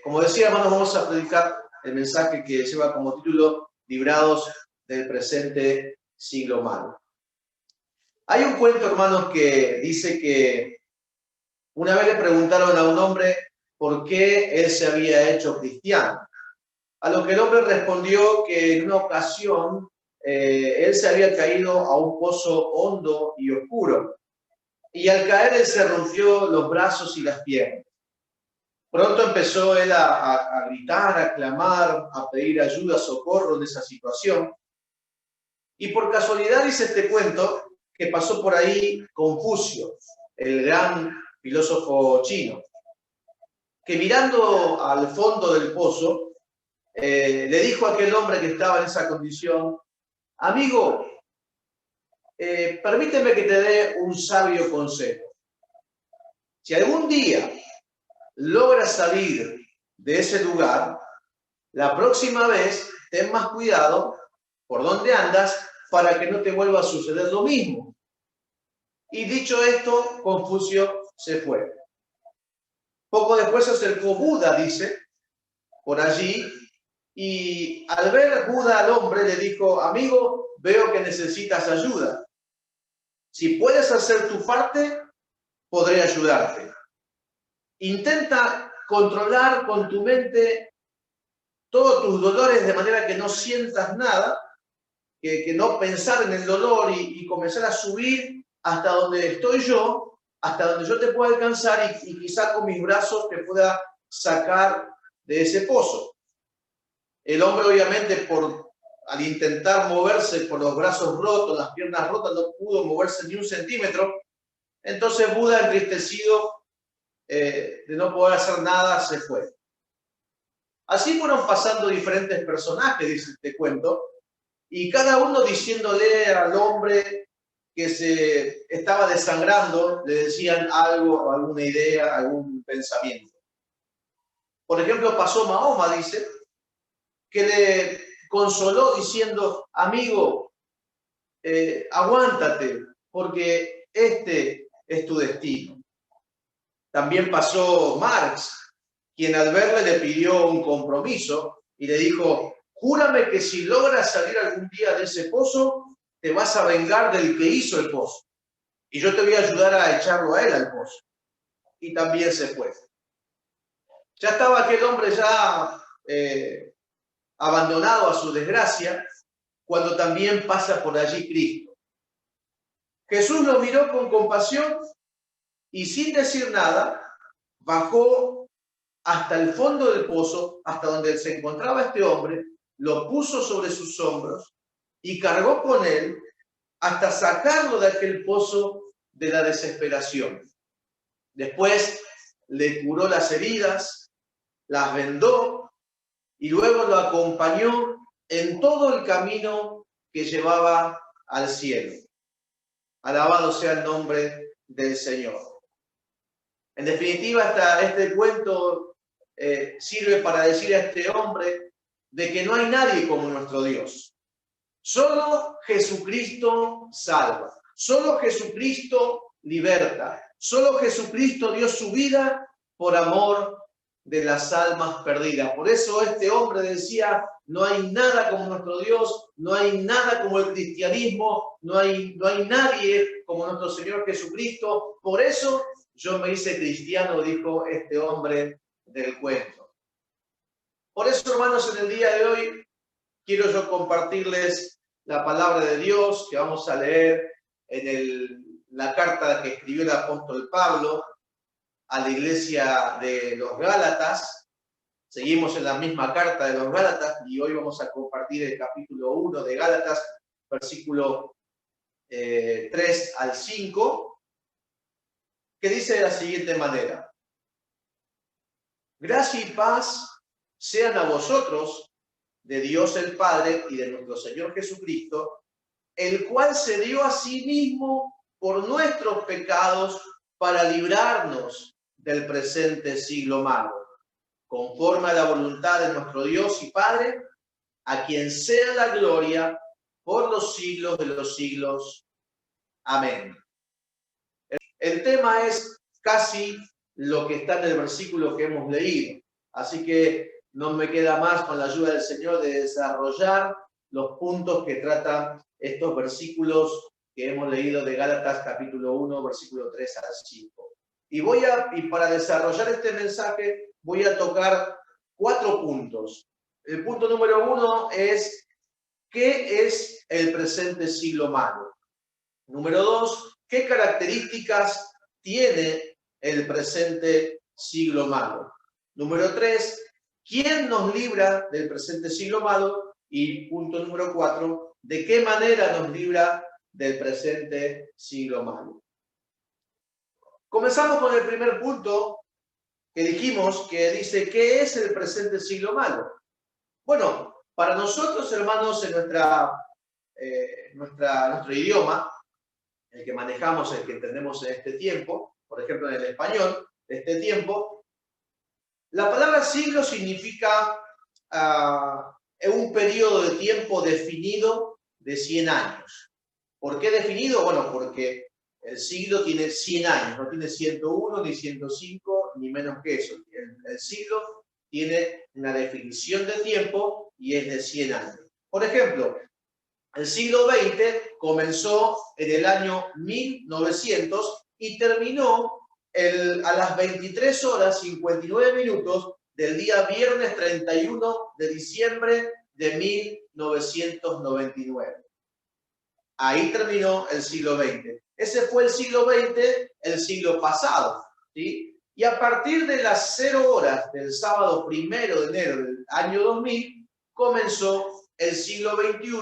Como decía, hermanos, vamos a predicar el mensaje que lleva como título Librados del presente siglo malo. Hay un cuento, hermanos, que dice que una vez le preguntaron a un hombre por qué él se había hecho cristiano. A lo que el hombre respondió que en una ocasión él se había caído a un pozo hondo y oscuro. Y al caer él se rompió los brazos y las piernas. Pronto empezó él a gritar, a clamar, a pedir ayuda, socorro en esa situación. Y por casualidad dice este cuento que pasó por ahí Confucio, el gran filósofo chino, que mirando al fondo del pozo, le dijo a aquel hombre que estaba en esa condición: amigo, permíteme que te dé un sabio consejo. Si algún día logras salir de ese lugar, la próxima vez ten más cuidado por dónde andas para que no te vuelva a suceder lo mismo. Y dicho esto, Confucio se fue. Poco después se acercó Buda, dice, por allí, y al ver Buda al hombre le dijo: amigo, veo que necesitas ayuda. Si puedes hacer tu parte, podré ayudarte. Intenta controlar con tu mente todos tus dolores de manera que no sientas nada, que no pensar en el dolor y comenzar a subir hasta donde estoy yo, hasta donde yo te pueda alcanzar y quizá con mis brazos te pueda sacar de ese pozo. El hombre obviamente al intentar moverse por los brazos rotos, las piernas rotas, no pudo moverse ni un centímetro. Entonces Buda, entristecido de no poder hacer nada, se fue. Así fueron pasando diferentes personajes, dice este cuento, y cada uno diciéndole al hombre que se estaba desangrando, le decían algo, alguna idea, algún pensamiento. Por ejemplo, pasó Mahoma, dice, que le consoló diciendo: amigo, aguántate, porque este es tu destino. También pasó Marx, quien al verle le pidió un compromiso y le dijo: júrame que si logras salir algún día de ese pozo, te vas a vengar del que hizo el pozo. Y yo te voy a ayudar a echarlo a él al pozo. Y también se fue. Ya estaba aquel hombre ya abandonado a su desgracia, cuando también pasa por allí Cristo. Jesús lo miró con compasión y sin decir nada, bajó hasta el fondo del pozo, hasta donde se encontraba este hombre, lo puso sobre sus hombros y cargó con él hasta sacarlo de aquel pozo de la desesperación. Después le curó las heridas, las vendó y luego lo acompañó en todo el camino que llevaba al cielo. Alabado sea el nombre del Señor. En definitiva, este cuento sirve para decir a este hombre de que no hay nadie como nuestro Dios. Solo Jesucristo salva. Solo Jesucristo liberta. Solo Jesucristo dio su vida por amor de las almas perdidas. Por eso este hombre decía: no hay nada como nuestro Dios, no hay nada como el cristianismo, no hay nadie como nuestro Señor Jesucristo. Por eso yo me hice cristiano, dijo este hombre del cuento. Por eso, hermanos, en el día de hoy quiero yo compartirles la palabra de Dios que vamos a leer en la carta que escribió el apóstol Pablo a la iglesia de los Gálatas. Seguimos en la misma carta de los Gálatas y hoy vamos a compartir el capítulo 1 de Gálatas, versículo 3 al 5, que dice de la siguiente manera: gracia y paz sean a vosotros de Dios el Padre y de nuestro Señor Jesucristo, el cual se dio a sí mismo por nuestros pecados para librarnos del presente siglo malo, conforme a la voluntad de nuestro Dios y Padre, a quien sea la gloria por los siglos de los siglos. Amén. El tema es casi lo que está en el versículo que hemos leído. Así que no me queda más, con la ayuda del Señor, de desarrollar los puntos que tratan estos versículos que hemos leído de Gálatas capítulo 1, versículo 3 al 5. Y para desarrollar este mensaje voy a tocar 4 puntos. El punto número 1 es: ¿qué es el presente siglo malo? Número 2, ¿qué características tiene el presente siglo malo? Número 3, ¿quién nos libra del presente siglo malo? Y punto número 4, ¿de qué manera nos libra del presente siglo malo? Comenzamos con el primer punto que dijimos, que dice: ¿qué es el presente siglo malo? Bueno, para nosotros, hermanos, en nuestro idioma, el que manejamos, el que entendemos en este tiempo, por ejemplo en el español de este tiempo, la palabra siglo significa un periodo de tiempo definido de 100 años. ¿Por qué definido? Bueno, porque el siglo tiene 100 años, no tiene 101, ni 105, ni menos que eso. El siglo tiene una definición de tiempo y es de 100 años. Por ejemplo, el siglo XX comenzó en el año 1900 y terminó a las 23 horas 59 minutos del día viernes 31 de diciembre de 1999. Ahí terminó el siglo XX. Ese fue el siglo XX, el siglo pasado, ¿sí? Y a partir de las 0 horas del sábado 1 de enero del año 2000, comenzó el siglo XXI,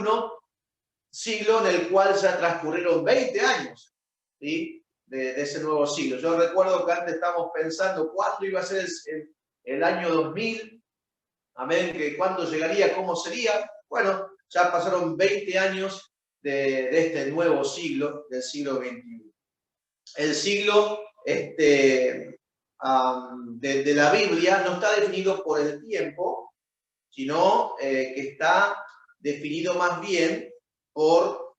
siglo en el cual ya transcurrieron 20 años, ¿sí? de ese nuevo siglo. Yo recuerdo que antes estábamos pensando cuándo iba a ser el año 2000, amén, que cuándo llegaría, cómo sería. Bueno, ya pasaron 20 años de este nuevo siglo, del siglo XXI. El siglo de la Biblia no está definido por el tiempo, sino que está definido más bien por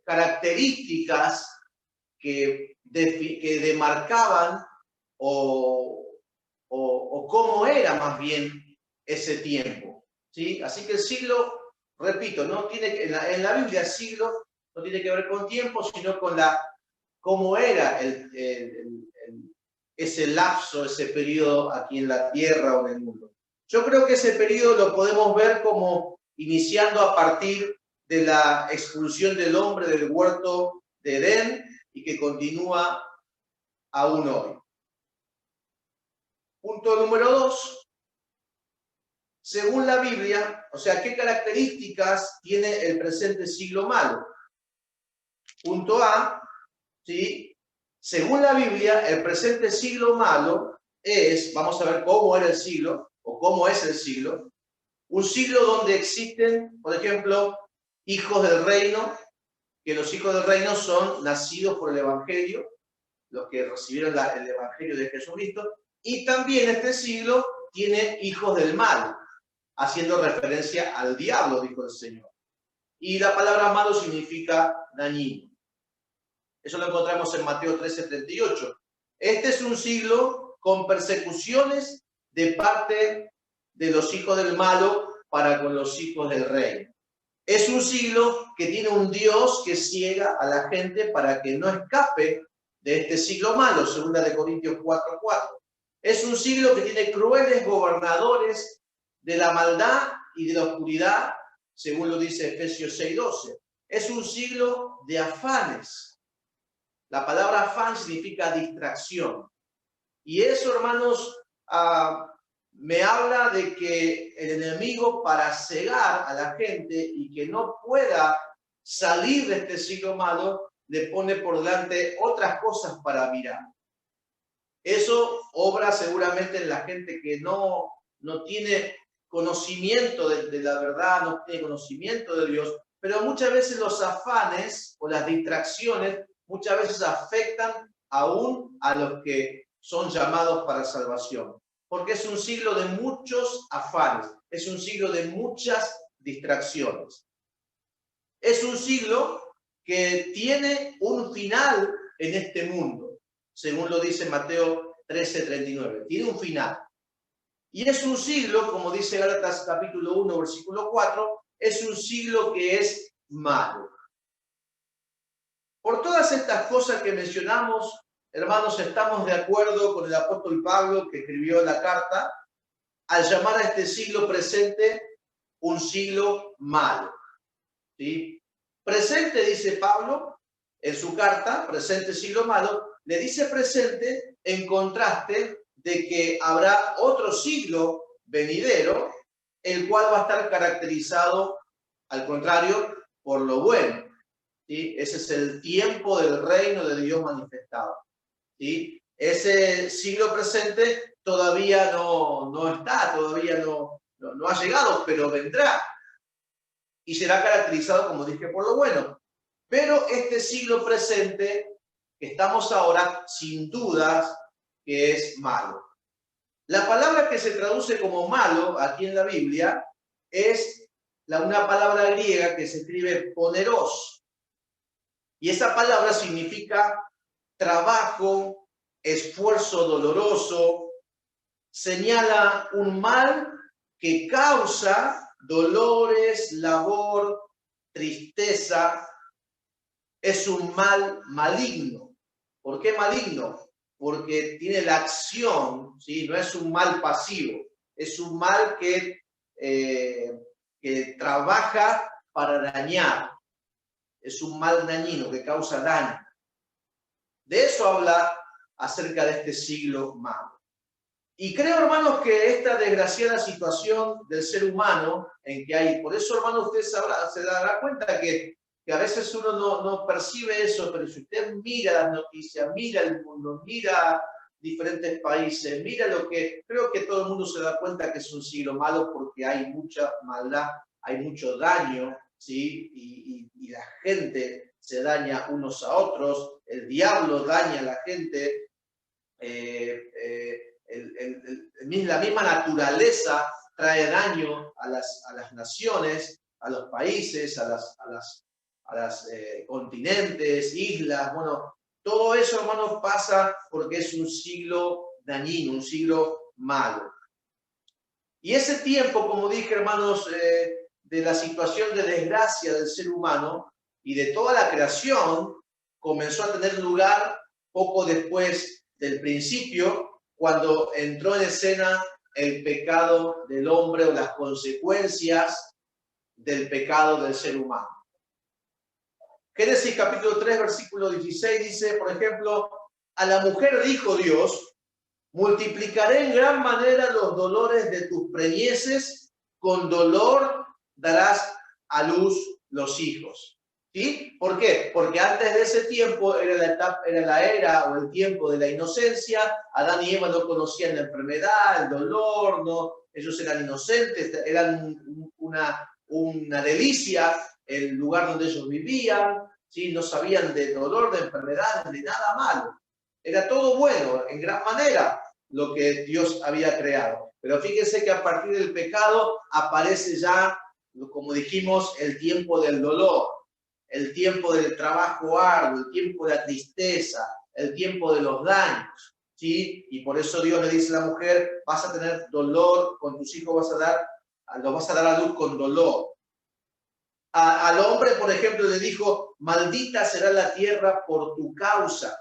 características que demarcaban o cómo era más bien ese tiempo, ¿sí? Así que el siglo, repito, no tiene, en la Biblia siglo no tiene que ver con tiempo, sino con cómo era ese lapso, ese periodo aquí en la tierra o en el mundo. Yo creo que ese periodo lo podemos ver como iniciando a partir de la expulsión del hombre del huerto de Edén y que continúa aún hoy. Punto número 2. Según la Biblia, o sea, ¿qué características tiene el presente siglo malo? Punto A, ¿sí? Según la Biblia, el presente siglo malo es, vamos a ver cómo era el siglo, o cómo es el siglo, un siglo donde existen, por ejemplo, hijos del reino, que los hijos del reino son nacidos por el Evangelio, los que recibieron el Evangelio de Jesucristo, y también este siglo tiene hijos del mal, haciendo referencia al diablo, dijo el Señor. Y la palabra malo significa dañino. Eso lo encontramos en Mateo 13:38. Este es un siglo con persecuciones de parte de los hijos del malo para con los hijos del rey. Es un siglo que tiene un Dios que ciega a la gente para que no escape de este siglo malo, 2 Corintios 4:4. Es un siglo que tiene crueles gobernadores de la maldad y de la oscuridad, según lo dice Efesios 6:12. Es un siglo de afanes. La palabra afán significa distracción. Y eso, hermanos, me habla de que el enemigo, para cegar a la gente y que no pueda salir de este siglo malo, le pone por delante otras cosas para mirar. Eso obra seguramente en la gente que no tiene conocimiento de la verdad, no tiene conocimiento de Dios, pero muchas veces los afanes o las distracciones muchas veces afectan aún a los que son llamados para salvación. Porque es un siglo de muchos afanes, es un siglo de muchas distracciones. Es un siglo que tiene un final en este mundo, según lo dice Mateo 13:39. Tiene un final. Y es un siglo, como dice Gálatas capítulo 1, versículo 4, es un siglo que es malo. Por todas estas cosas que mencionamos, hermanos, estamos de acuerdo con el apóstol Pablo, que escribió la carta, al llamar a este siglo presente un siglo malo. ¿Sí? Presente, dice Pablo en su carta, presente siglo malo, le dice presente en contraste de que habrá otro siglo venidero, el cual va a estar caracterizado, al contrario, por lo bueno. ¿Sí? Ese es el tiempo del reino de Dios manifestado. ¿Sí? Ese siglo presente todavía no está, todavía no ha llegado, pero vendrá. Y será caracterizado, como dije, por lo bueno. Pero este siglo presente que estamos ahora, sin dudas, que es malo. La palabra que se traduce como malo aquí en la Biblia es una palabra griega que se escribe poneros. Y esa palabra significa trabajo, esfuerzo doloroso, señala un mal que causa dolores, labor, tristeza. Es un mal maligno. ¿Por qué maligno? Porque tiene la acción, ¿sí? No es un mal pasivo, es un mal que trabaja para dañar. Es un mal dañino que causa daño. De eso habla acerca de este siglo malo. Y creo, hermanos, que esta desgraciada situación del ser humano en que hay, por eso, hermanos, usted se dará cuenta que a veces uno no percibe eso, pero si usted mira las noticias, mira el mundo, mira diferentes países, mira lo que, creo que todo el mundo se da cuenta que es un siglo malo porque hay mucha maldad, hay mucho daño, ¿sí? Y la gente se daña unos a otros, el diablo daña a la gente, la misma naturaleza trae daño a las naciones, a los países, a las continentes, islas. Bueno, todo eso, hermanos, pasa porque es un siglo dañino, un siglo malo. Y ese tiempo, como dije, hermanos, de la situación de desgracia del ser humano y de toda la creación, comenzó a tener lugar poco después del principio, cuando entró en escena el pecado del hombre o las consecuencias del pecado del ser humano. Génesis capítulo 3, versículo 16 dice, por ejemplo, a la mujer dijo Dios, multiplicaré en gran manera los dolores de tus preñeces, con dolor darás a luz los hijos. ¿Sí? ¿Por qué? Porque antes de ese tiempo era la era o el tiempo de la inocencia. Adán y Eva no conocían la enfermedad, el dolor, no, ellos eran inocentes, eran una delicia el lugar donde ellos vivían, ¿sí? No sabían de dolor, de enfermedades, de nada malo. Era todo bueno, en gran manera, lo que Dios había creado. Pero fíjense que a partir del pecado aparece ya, como dijimos, el tiempo del dolor, el tiempo del trabajo arduo, el tiempo de la tristeza, el tiempo de los daños, ¿sí? Y por eso Dios le dice a la mujer, vas a tener dolor, con tus hijos los vas a dar a luz con dolor. Al hombre, por ejemplo, le dijo, maldita será la tierra por tu causa,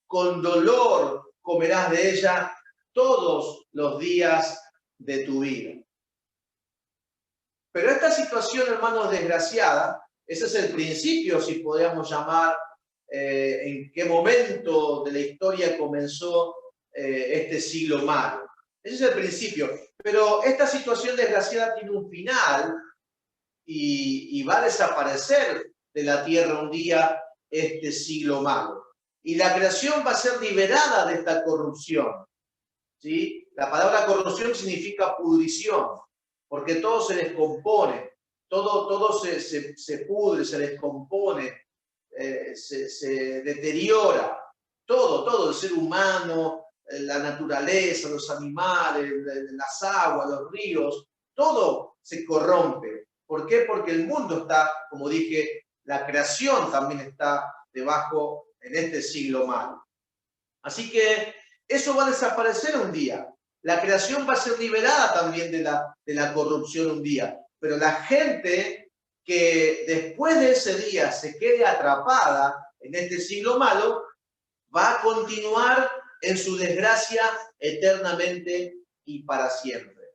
con dolor comerás de ella todos los días de tu vida. Pero esta situación, hermanos, desgraciada, ese es el principio, si podríamos llamar, en qué momento de la historia comenzó este siglo malo. Ese es el principio. Pero esta situación desgraciada tiene un final y va a desaparecer de la tierra un día este siglo malo. Y la creación va a ser liberada de esta corrupción. ¿Sí? La palabra corrupción significa pudrición, porque todo se descompone, todo se pudre, se descompone, se deteriora. Todo, el ser humano, la naturaleza, los animales, las aguas, los ríos, todo se corrompe. ¿Por qué? Porque el mundo está, como dije, la creación también está debajo en este siglo malo. Así que eso va a desaparecer un día. La creación va a ser liberada también de la corrupción un día. Pero la gente que después de ese día se quede atrapada en este siglo malo, va a continuar en su desgracia eternamente y para siempre.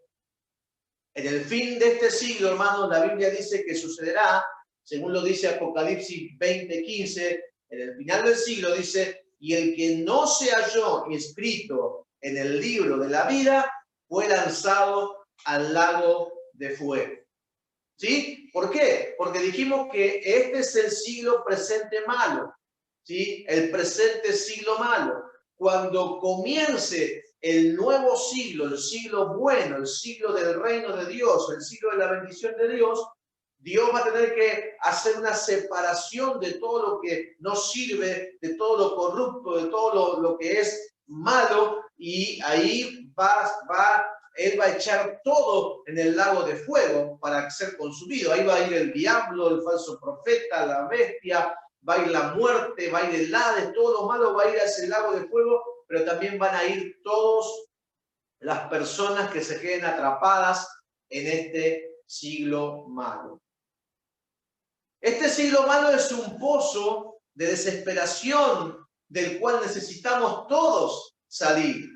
En el fin de este siglo, hermanos, la Biblia dice que sucederá, según lo dice Apocalipsis 20:15, en el final del siglo dice, y el que no se halló inscrito en el libro de la vida, fue lanzado al lago de fuego. ¿Sí? ¿Por qué? Porque dijimos que este es el siglo presente malo. ¿Sí? El presente siglo malo. Cuando comience el nuevo siglo, el siglo bueno, el siglo del reino de Dios, el siglo de la bendición de Dios, Dios va a tener que hacer una separación de todo lo que no sirve, de todo lo corrupto, de todo lo que es malo, y ahí Él va a echar todo en el lago de fuego para ser consumido. Ahí va a ir el diablo, el falso profeta, la bestia, va a ir la muerte, va a ir el Hades, todo lo malo va a ir a ese lago de fuego, pero también van a ir todas las personas que se queden atrapadas en este siglo malo. Este siglo malo es un pozo de desesperación del cual necesitamos todos salir.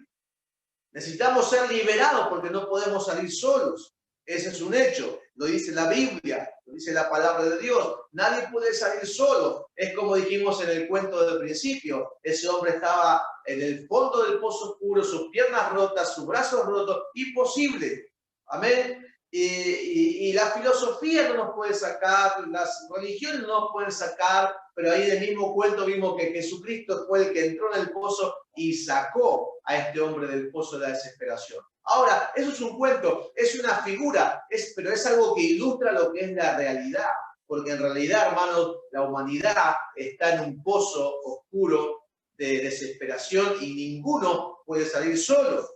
Necesitamos ser liberados porque no podemos salir solos. Ese es un hecho. Lo dice la Biblia, lo dice la palabra de Dios. Nadie puede salir solo. Es como dijimos en el cuento del principio. Ese hombre estaba en el fondo del pozo oscuro, sus piernas rotas, sus brazos rotos. Imposible. Amén. Y la filosofía no nos puede sacar, las religiones no nos pueden sacar, pero ahí en el mismo cuento vimos que Jesucristo fue el que entró en el pozo y sacó a este hombre del pozo de la desesperación. Ahora, eso es un cuento, es una figura, pero es algo que ilustra lo que es la realidad, porque en realidad, hermanos, la humanidad está en un pozo oscuro de desesperación y ninguno puede salir solo.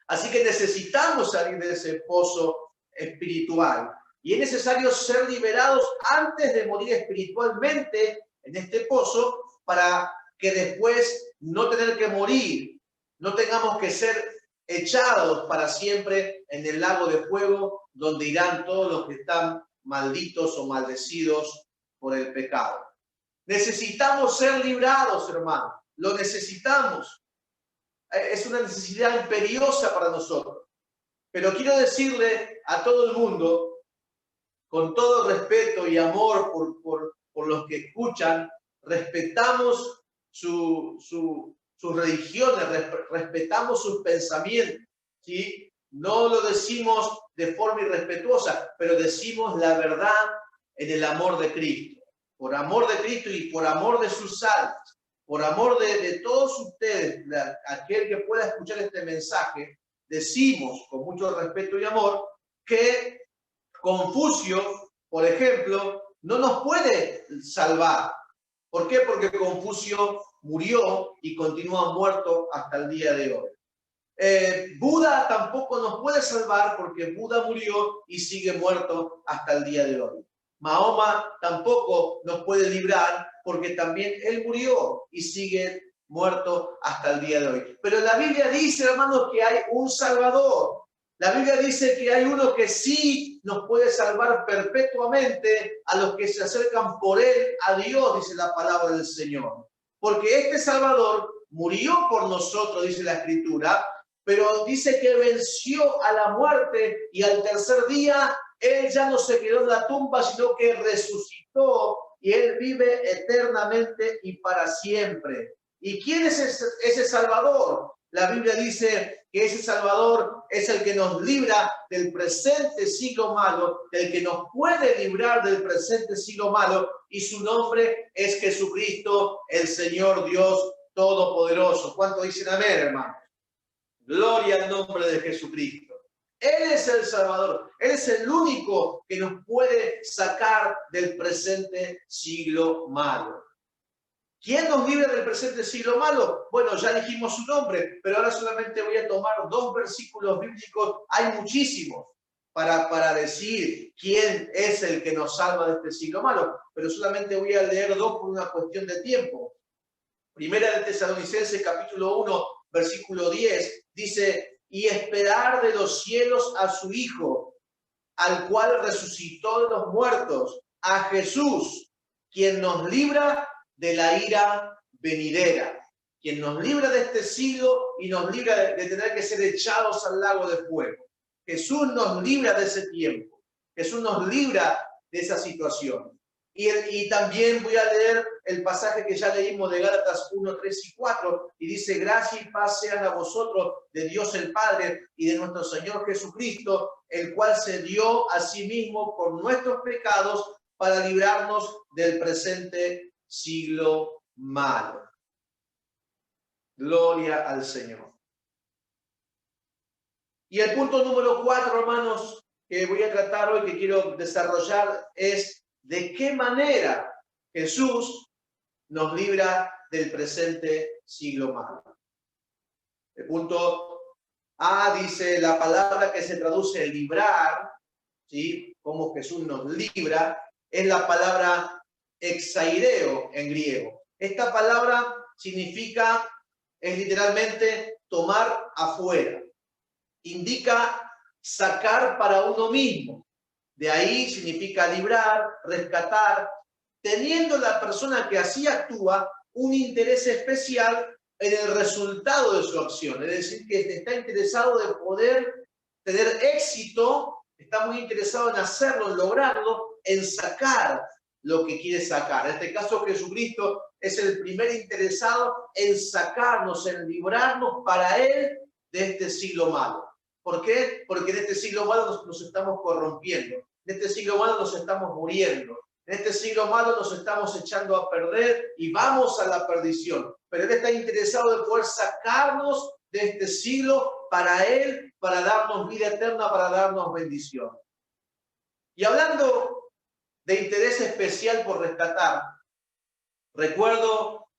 Así que necesitamos salir de ese pozo espiritual. Y es necesario ser liberados antes de morir espiritualmente en este pozo para que después no tener que morir, no tengamos que ser echados para siempre en el lago de fuego donde irán todos los que están malditos o maldecidos por el pecado. Necesitamos ser librados, hermanos. Lo necesitamos. Es una necesidad imperiosa para nosotros. Pero quiero decirle a todo el mundo, con todo respeto y amor por los que escuchan, respetamos sus religiones, respetamos sus pensamientos, ¿sí? No lo decimos de forma irrespetuosa, pero decimos la verdad en el amor de Cristo. Por amor de Cristo y por amor de sus almas. Por amor de todos ustedes, aquel que pueda escuchar este mensaje, decimos con mucho respeto y amor que Confucio, por ejemplo, no nos puede salvar. ¿Por qué? Porque Confucio murió y continúa muerto hasta el día de hoy. Buda tampoco nos puede salvar porque Buda murió y sigue muerto hasta el día de hoy. Mahoma tampoco nos puede librar porque también él murió y sigue muerto hasta el día de hoy. Pero la Biblia dice, hermanos, que hay un Salvador. La Biblia dice que hay uno que sí nos puede salvar perpetuamente a los que se acercan por él a Dios, dice la palabra del Señor. Porque este Salvador murió por nosotros, dice la Escritura, pero dice que venció a la muerte y al tercer día él ya no se quedó en la tumba, sino que resucitó y él vive eternamente y para siempre. ¿Y quién es ese Salvador? La Biblia dice que ese Salvador es el que nos libra del presente siglo malo, el que nos puede librar del presente siglo malo, y su nombre es Jesucristo, el Señor Dios Todopoderoso. ¿Cuánto dicen amén, hermano? Gloria al nombre de Jesucristo. Él es el Salvador. Él es el único que nos puede sacar del presente siglo malo. ¿Quién nos libra del presente siglo malo? Bueno, ya dijimos su nombre, pero ahora solamente voy a tomar 2 versículos bíblicos. Hay muchísimos para decir quién es el que nos salva de este siglo malo, pero solamente voy a leer 2 por una cuestión de tiempo. Primera de Tesalonicenses, capítulo 1, versículo 10, dice: y esperar de los cielos a su Hijo, al cual resucitó de los muertos, a Jesús, quien nos libra de la ira venidera, quien nos libra de este siglo y nos libra de tener que ser echados al lago de fuego. Jesús nos libra de ese tiempo. Jesús nos libra de esa situación. Y también voy a leer el pasaje que ya leímos de Gálatas 1, 3 y 4, y dice: gracia y paz sean a vosotros de Dios el Padre y de nuestro Señor Jesucristo, el cual se dio a sí mismo por nuestros pecados para librarnos del presente siglo malo. Gloria al Señor. Y el punto número 4, hermanos, que voy a tratar hoy, que quiero desarrollar, es de qué manera Jesús nos libra del presente siglo malo. El punto A dice la palabra que se traduce librar, ¿sí? Como Jesús nos libra, es la palabra exaireo en griego. Esta palabra significa, es literalmente tomar afuera. Indica sacar para uno mismo. De ahí significa librar, rescatar, teniendo la persona que así actúa un interés especial en el resultado de su acción. Es decir, que está interesado de poder tener éxito, está muy interesado en hacerlo, en lograrlo, en sacar lo que quiere sacar. En este caso, Jesucristo es el primer interesado en sacarnos, en librarnos para Él de este siglo malo. ¿Por qué? Porque en este siglo malo nos estamos corrompiendo, en este siglo malo nos estamos muriendo, en este siglo malo nos estamos echando a perder y vamos a la perdición. Pero Él está interesado en poder sacarnos de este siglo para Él, para darnos vida eterna, para darnos bendición. Y hablando de interés especial por rescatar, recuerdo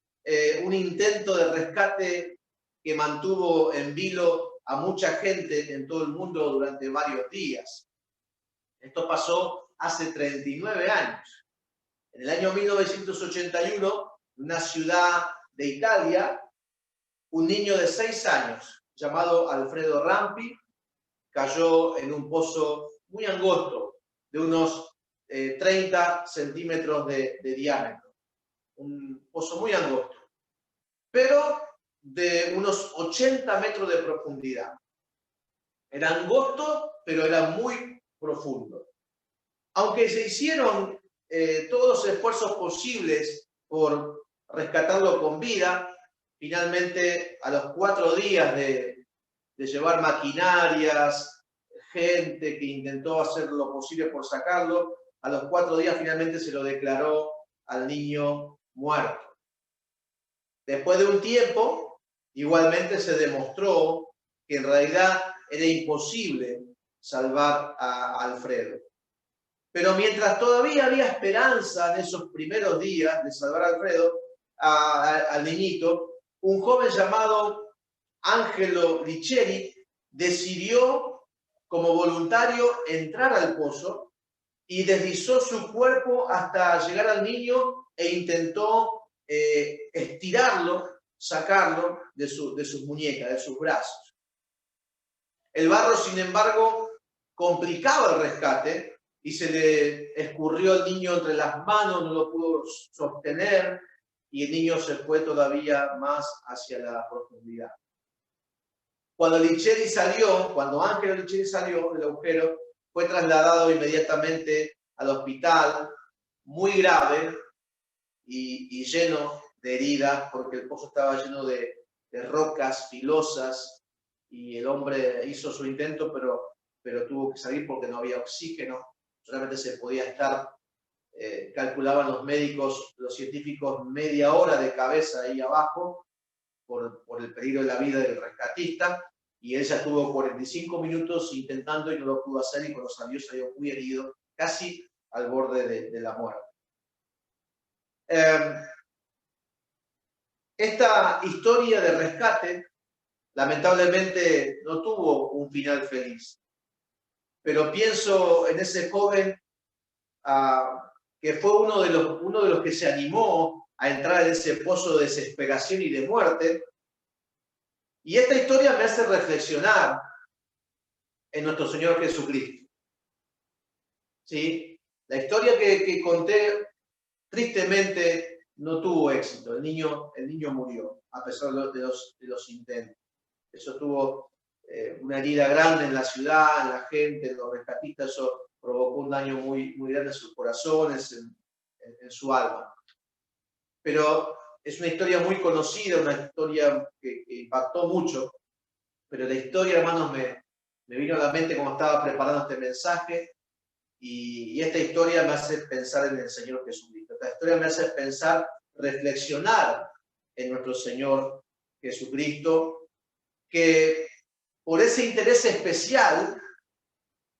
un intento de rescate que mantuvo en vilo a mucha gente en todo el mundo durante varios días. Esto pasó hace 39 años. En el año 1981, en una ciudad de Italia, un niño de 6 años, llamado Alfredo Rampi, cayó en un pozo muy angosto, de unos 30 centímetros de diámetro. Un pozo muy angosto, pero de unos 80 metros de profundidad. Era angosto, pero era muy profundo. Aunque se hicieron todos los esfuerzos posibles por rescatarlo con vida, finalmente a los 4 días de llevar maquinarias, gente que intentó hacer lo posible por sacarlo, a los 4 días finalmente se lo declaró al niño muerto. Después de un tiempo, igualmente se demostró que en realidad era imposible salvar a Alfredo. Pero mientras todavía había esperanza en esos primeros días de salvar a Alfredo, al niñito, un joven llamado Angelo Licheri decidió como voluntario entrar al pozo y deslizó su cuerpo hasta llegar al niño e intentó estirarlo, sacarlo de sus muñecas, de sus brazos. El barro, sin embargo, complicaba el rescate y se le escurrió al niño entre las manos, no lo pudo sostener y el niño se fue todavía más hacia la profundidad. Cuando Angelo Licheri salió del agujero, fue trasladado inmediatamente al hospital, muy grave y lleno de heridas, porque el pozo estaba lleno de rocas filosas y el hombre hizo su intento, pero tuvo que salir porque no había oxígeno. Solamente se podía estar, calculaban los médicos, los científicos, media hora de cabeza ahí abajo por el peligro de la vida del rescatista, y él ya tuvo 45 minutos intentando y no lo pudo hacer, y cuando salió muy herido, casi al borde de la muerte. Esta historia de rescate lamentablemente no tuvo un final feliz, pero pienso en ese joven que fue uno de los que se animó a entrar en ese pozo de desesperación y de muerte, Y esta historia me hace reflexionar en nuestro Señor Jesucristo. ¿Sí? La historia que conté tristemente no tuvo éxito. El niño murió, a pesar de los intentos. Eso tuvo una herida grande en la ciudad, en la gente, en los rescatistas. Eso provocó un daño muy, muy grande en sus corazones, en su alma. Pero es una historia muy conocida, una historia que impactó mucho. Pero la historia, hermanos, me vino a la mente como estaba preparando este mensaje. Y esta historia me hace pensar en el Señor Jesucristo. Esta historia me hace pensar, reflexionar en nuestro Señor Jesucristo, que por ese interés especial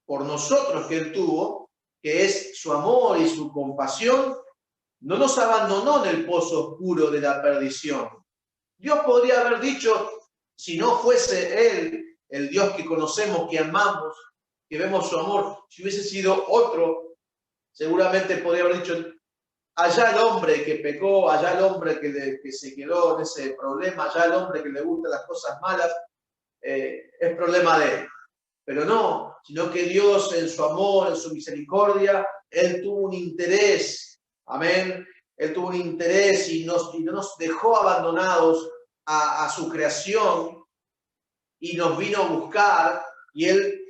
por nosotros que Él tuvo, que es su amor y su compasión, no nos abandonó en el pozo oscuro de la perdición. Dios podría haber dicho, si no fuese Él, el Dios que conocemos, que amamos, que vemos su amor, si hubiese sido otro, seguramente podría haber dicho, allá el hombre que pecó, allá el hombre que se quedó en ese problema, allá el hombre que le gustan las cosas malas, es problema de él. Pero no, sino que Dios en su amor, en su misericordia, Él tuvo un interés, amén, Él tuvo un interés y no nos dejó abandonados a su creación y nos vino a buscar y Él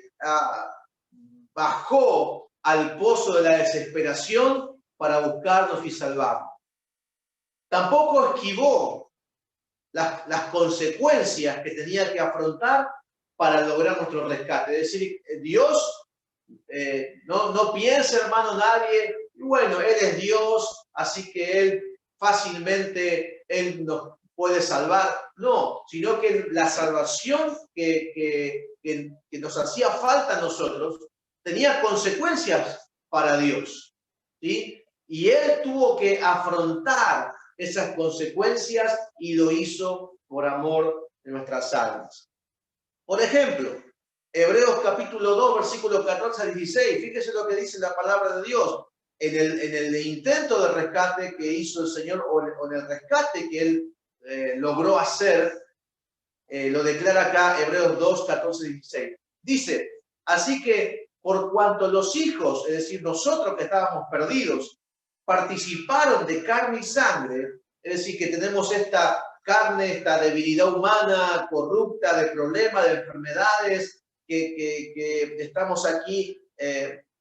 bajó al pozo de la desesperación para buscarnos y salvarnos. Tampoco esquivó las consecuencias que tenía que afrontar para lograr nuestro rescate. Es decir, Dios no piensa, hermano, nadie, y bueno, Él es Dios, así que Él fácilmente Él nos puede salvar. No, sino que la salvación que nos hacía falta a nosotros tenía consecuencias para Dios, ¿sí? Y Él tuvo que afrontar esas consecuencias y lo hizo por amor de nuestras almas. Por ejemplo, Hebreos capítulo 2, versículos 14 a 16, fíjese lo que dice la palabra de Dios. En el intento de rescate que hizo el Señor, o en el rescate que Él logró hacer, lo declara acá Hebreos 2, 14 y 16. Dice, así que por cuanto los hijos, es decir, nosotros que estábamos perdidos, participaron de carne y sangre, es decir, que tenemos esta carne, esta debilidad humana, corrupta, de problemas, de enfermedades, que estamos aquí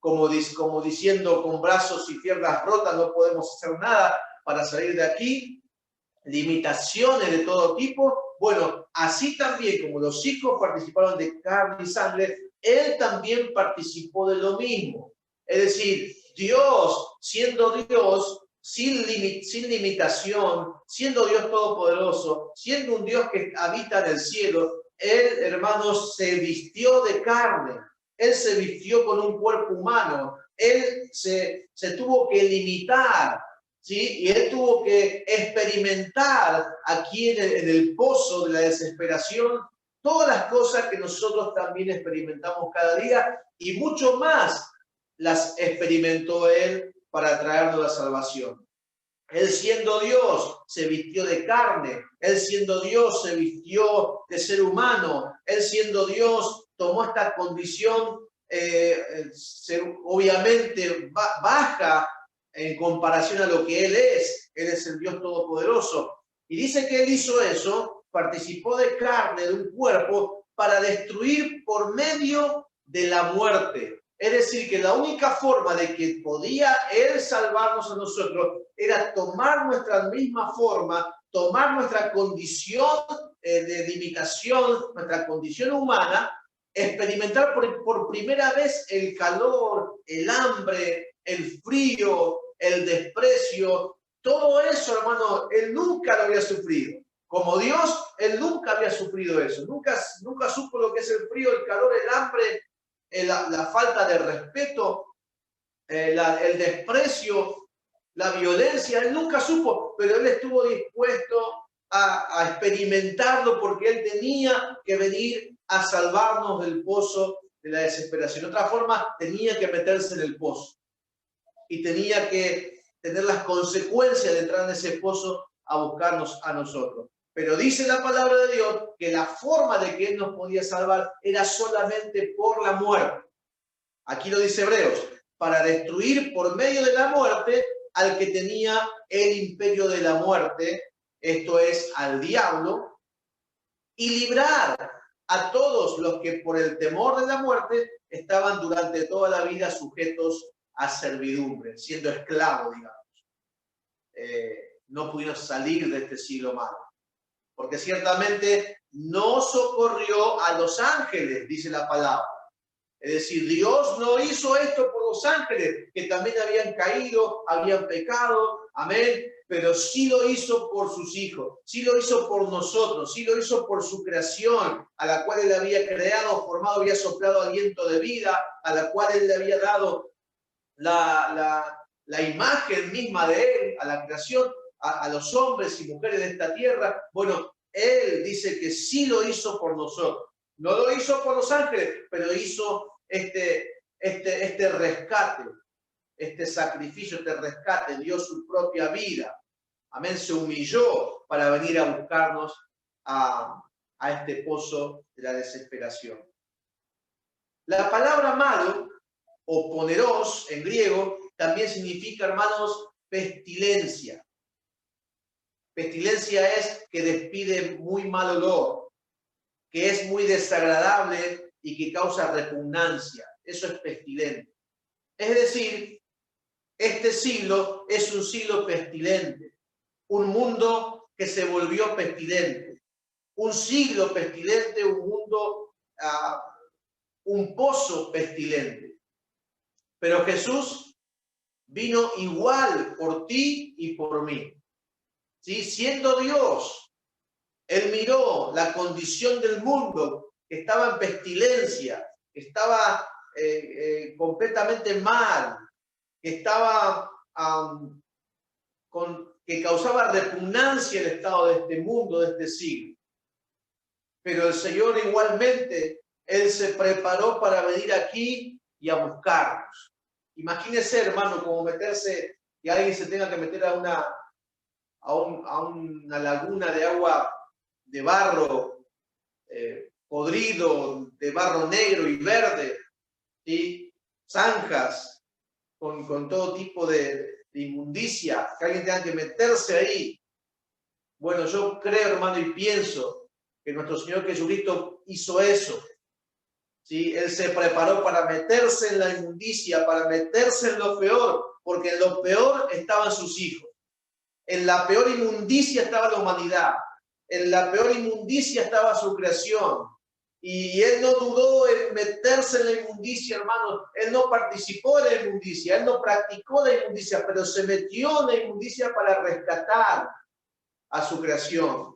como diciendo con brazos y piernas rotas, no podemos hacer nada para salir de aquí, limitaciones de todo tipo. Bueno, así también como los hijos participaron de carne y sangre, Él también participó de lo mismo. Es decir, Dios, siendo Dios, sin limitación, siendo Dios todopoderoso, siendo un Dios que habita en el cielo, Él, hermanos, se vistió de carne. Él se vistió con un cuerpo humano. Él se tuvo que limitar, ¿sí? Y Él tuvo que experimentar aquí en el pozo de la desesperación todas las cosas que nosotros también experimentamos cada día y mucho más las experimentó Él para traernos la salvación. Él siendo Dios se vistió de carne, Él siendo Dios se vistió de ser humano, Él siendo Dios tomó esta condición obviamente baja en comparación a lo que Él es el Dios Todopoderoso. Y dice que Él hizo eso, participó de carne, de un cuerpo, para destruir por medio de la muerte. Es decir, que la única forma de que podía Él salvarnos a nosotros era tomar nuestra misma forma, tomar nuestra condición de limitación, nuestra condición humana, experimentar por primera vez el calor, el hambre, el frío, el desprecio. Todo eso, hermano, Él nunca lo había sufrido. Como Dios, Él nunca había sufrido eso. Nunca supo lo que es el frío, el calor, el hambre, la falta de respeto, el desprecio, la violencia. Él nunca supo, pero Él estuvo dispuesto a experimentarlo porque Él tenía que venir a salvarnos del pozo de la desesperación. De otra forma, tenía que meterse en el pozo y tenía que tener las consecuencias de entrar en ese pozo a buscarnos a nosotros. Pero dice la palabra de Dios que la forma de que Él nos podía salvar era solamente por la muerte. Aquí lo dice Hebreos, para destruir por medio de la muerte al que tenía el imperio de la muerte, esto es, al diablo, y librar a todos los que por el temor de la muerte estaban durante toda la vida sujetos a servidumbre, siendo esclavos, digamos. No pudieron salir de este siglo malo. Porque ciertamente no socorrió a los ángeles, dice la palabra. Es decir, Dios no hizo esto por los ángeles, que también habían caído, habían pecado, amén, pero sí lo hizo por sus hijos, sí lo hizo por nosotros, sí lo hizo por su creación, a la cual Él había creado, formado, había soplado aliento de vida, a la cual Él le había dado la imagen misma de Él, a la creación, a los hombres y mujeres de esta tierra. Bueno, Él dice que sí lo hizo por nosotros. No lo hizo por los ángeles, pero hizo este rescate, este sacrificio, este rescate, dio su propia vida. Amén, se humilló para venir a buscarnos a este pozo de la desesperación. La palabra malo, o poneros en griego, también significa, hermanos, pestilencia. Pestilencia es que despide muy mal olor, que es muy desagradable y que causa repugnancia. Eso es pestilente. Es decir, este siglo es un siglo pestilente, un mundo que se volvió pestilente, un siglo pestilente, un mundo, un pozo pestilente. Pero Jesús vino igual por ti y por mí. ¿Sí? Siendo Dios, Él miró la condición del mundo que estaba en pestilencia, que estaba completamente mal, que estaba que causaba repugnancia el estado de este mundo, de este siglo. Pero el Señor igualmente, Él se preparó para venir aquí y a buscarnos. Imagínese, hermano, como meterse, que alguien se tenga que meter a una laguna de agua de barro podrido, de barro negro y verde, ¿sí? Zanjas, con todo tipo de inmundicia, que alguien tenga que meterse ahí. Bueno, yo creo, hermano, y pienso que nuestro Señor Jesucristo hizo eso. ¿Sí? Él se preparó para meterse en la inmundicia, para meterse en lo peor, porque en lo peor estaban sus hijos. En la peor inmundicia estaba la humanidad. En la peor inmundicia estaba su creación. Y Él no dudó en meterse en la inmundicia, hermanos. Él no participó de la inmundicia, Él no practicó la inmundicia, pero se metió en la inmundicia para rescatar a su creación,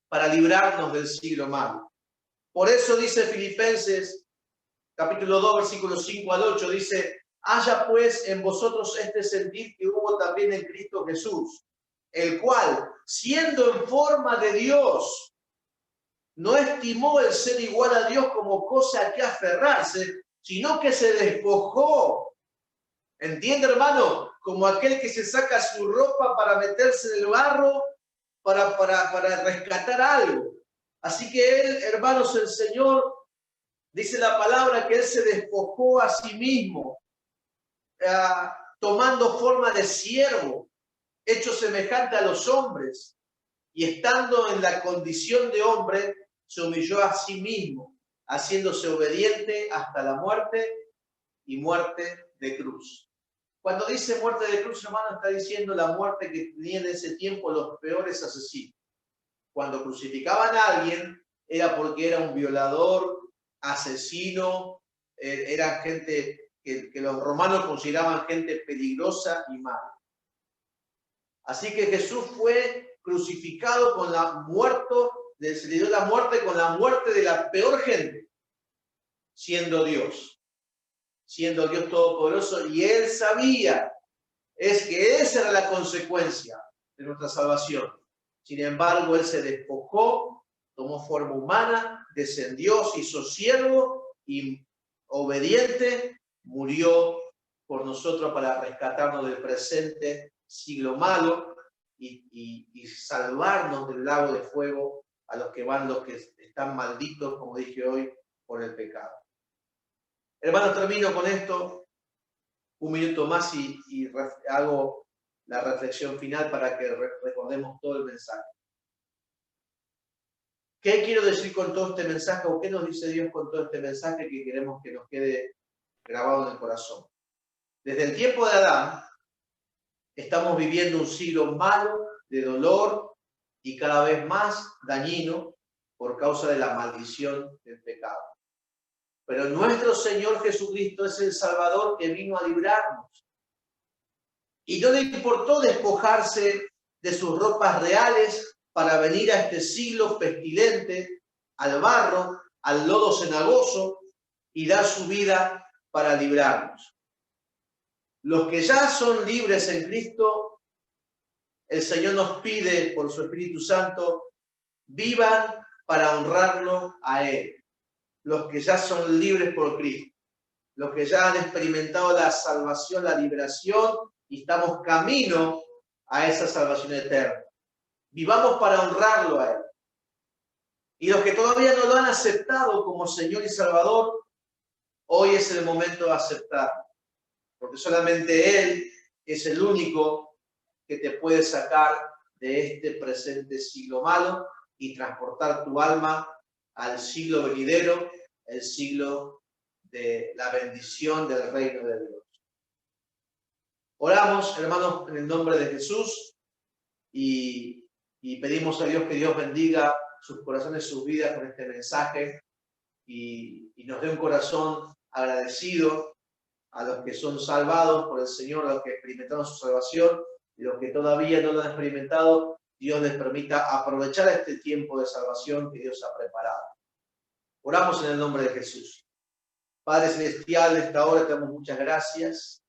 para librarnos del siglo malo. Por eso dice Filipenses, capítulo 2, versículos 5 al 8, dice: haya pues en vosotros este sentir que hubo también en Cristo Jesús, el cual, siendo en forma de Dios, no estimó el ser igual a Dios como cosa a que aferrarse, sino que se despojó. ¿Entiende, hermano? Como aquel que se saca su ropa para meterse en el barro, para rescatar algo. Así que Él, hermanos, el Señor, dice la palabra que Él se despojó a sí mismo, tomando forma de siervo, hecho semejante a los hombres, y estando en la condición de hombre, se humilló a sí mismo, haciéndose obediente hasta la muerte y muerte de cruz. Cuando dice muerte de cruz, hermano, está diciendo la muerte que tenían en ese tiempo los peores asesinos. Cuando crucificaban a alguien, era porque era un violador, asesino, era gente que los romanos consideraban gente peligrosa y mala. Así que Jesús fue crucificado con la muerte, se le dio la muerte con la muerte de la peor gente, siendo Dios todopoderoso, y Él sabía que esa era la consecuencia de nuestra salvación. Sin embargo, Él se despojó, tomó forma humana, descendió, se hizo siervo y obediente, murió por nosotros para rescatarnos del presente siglo malo, y salvarnos del lago de fuego a los que están malditos, como dije hoy, por el pecado. Hermanos, termino con esto, un minuto más y hago la reflexión final para que recordemos todo el mensaje. ¿Qué quiero decir con todo este mensaje o qué nos dice Dios con todo este mensaje que queremos que nos quede grabado en el corazón? Desde el tiempo de Adán, estamos viviendo un siglo malo de dolor y cada vez más dañino por causa de la maldición del pecado. Pero nuestro Señor Jesucristo es el Salvador que vino a librarnos. Y no le importó despojarse de sus ropas reales para venir a este siglo pestilente, al barro, al lodo cenagoso, y dar su vida para librarnos. Los que ya son libres en Cristo, el Señor nos pide por su Espíritu Santo, vivan para honrarlo a Él. Los que ya son libres por Cristo, los que ya han experimentado la salvación, la liberación, y estamos camino a esa salvación eterna. Vivamos para honrarlo a Él. Y los que todavía no lo han aceptado como Señor y Salvador, hoy es el momento de aceptarlo. Porque solamente Él es el único que te puede sacar de este presente siglo malo y transportar tu alma al siglo venidero, el siglo de la bendición del reino de Dios. Oramos, hermanos, en el nombre de Jesús y pedimos a Dios que Dios bendiga sus corazones, sus vidas con este mensaje y nos dé un corazón agradecido a los que son salvados por el Señor, a los que experimentaron su salvación y los que todavía no lo han experimentado, Dios les permita aprovechar este tiempo de salvación que Dios ha preparado. Oramos en el nombre de Jesús. Padre Celestial, en esta hora te damos muchas gracias